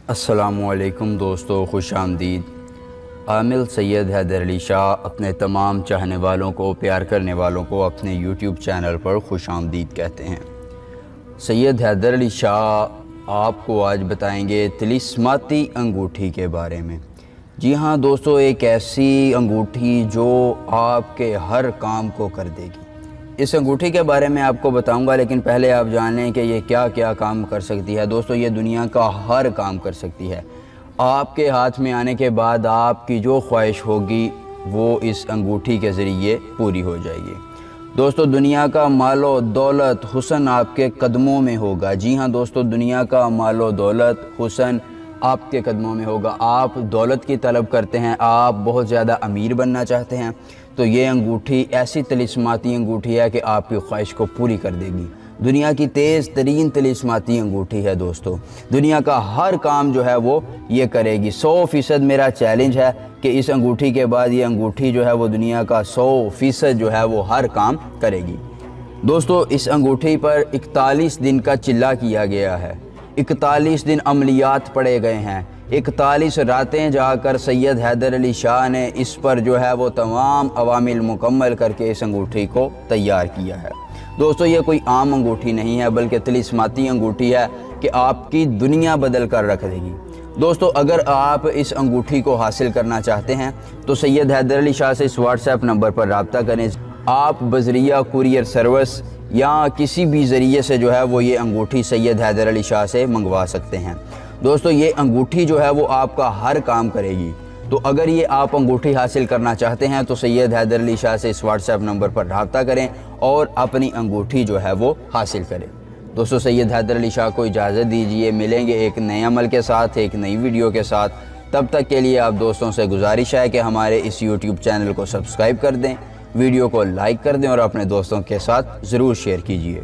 अस्सलामुअलैकुम दोस्तों, खुश आमदीद। आमिल सैयद हैदर अली शाह अपने तमाम चाहने वालों को, प्यार करने वालों को अपने यूट्यूब चैनल पर खुश आमदीद कहते हैं। सैयद हैदर अली शाह आपको आज बताएंगे तिलिस्माती अंगूठी के बारे में। जी हाँ दोस्तों, एक ऐसी अंगूठी जो आपके हर काम को कर देगी। इस अंगूठी के बारे में आपको बताऊंगा, लेकिन पहले आप जान लें कि ये क्या क्या काम कर सकती है। दोस्तों, ये दुनिया का हर काम कर सकती है। आपके हाथ में आने के बाद आपकी जो ख्वाहिश होगी वो इस अंगूठी के ज़रिए पूरी हो जाएगी। दोस्तों, दुनिया का मालो दौलत हुस्न आपके कदमों में होगा। जी हाँ दोस्तों, दुनिया का मालो दौलत हुस्न आपके कदमों में होगा। आप दौलत की तलब करते हैं, आप बहुत ज़्यादा अमीर बनना चाहते हैं, तो ये अंगूठी ऐसी तिलिस्माती अंगूठी है कि आपकी ख्वाहिश को पूरी कर देगी। दुनिया की तेज़ तरीन तिलिस्माती अंगूठी है दोस्तों। दुनिया का हर काम जो है वो ये करेगी। 100% मेरा चैलेंज है कि इस अंगूठी के बाद ये अंगूठी जो है वो दुनिया का 100% जो है वो हर काम करेगी। दोस्तों, इस अंगूठी पर 41 दिन का चिल्ला किया गया है, 41 दिन अमलियात पड़े गए हैं, 41 रातें जाकर सैयद हैदर अली शाह ने इस पर जो है वो तमाम अवामिल मुकम्मल करके इस अंगूठी को तैयार किया है। दोस्तों, ये कोई आम अंगूठी नहीं है, बल्कि तिलिस्माती अंगूठी है कि आपकी दुनिया बदल कर रख देगी। दोस्तों, अगर आप इस अंगूठी को हासिल करना चाहते हैं तो सैयद हैदर अली शाह से इस व्हाट्सएप नंबर पर रब्ता करें। आप बजरिया कुरियर सर्विस या किसी भी ज़रिए से जो है वो ये अंगूठी सैयद हैदर अली शाह से मंगवा सकते हैं। दोस्तों, ये अंगूठी जो है वो आपका हर काम करेगी। तो अगर ये आप अंगूठी हासिल करना चाहते हैं तो सैयद हैदर अली शाह से इस व्हाट्सएप नंबर पर रब्ता करें और अपनी अंगूठी जो है वो हासिल करें। दोस्तों, सैयद हैदर अली शाह को इजाज़त दीजिए। मिलेंगे एक नए अमल के साथ, एक नई वीडियो के साथ। तब तक के लिए आप दोस्तों से गुजारिश है कि हमारे इस यूट्यूब चैनल को सब्सक्राइब कर दें, वीडियो को लाइक कर दें और अपने दोस्तों के साथ ज़रूर शेयर कीजिए।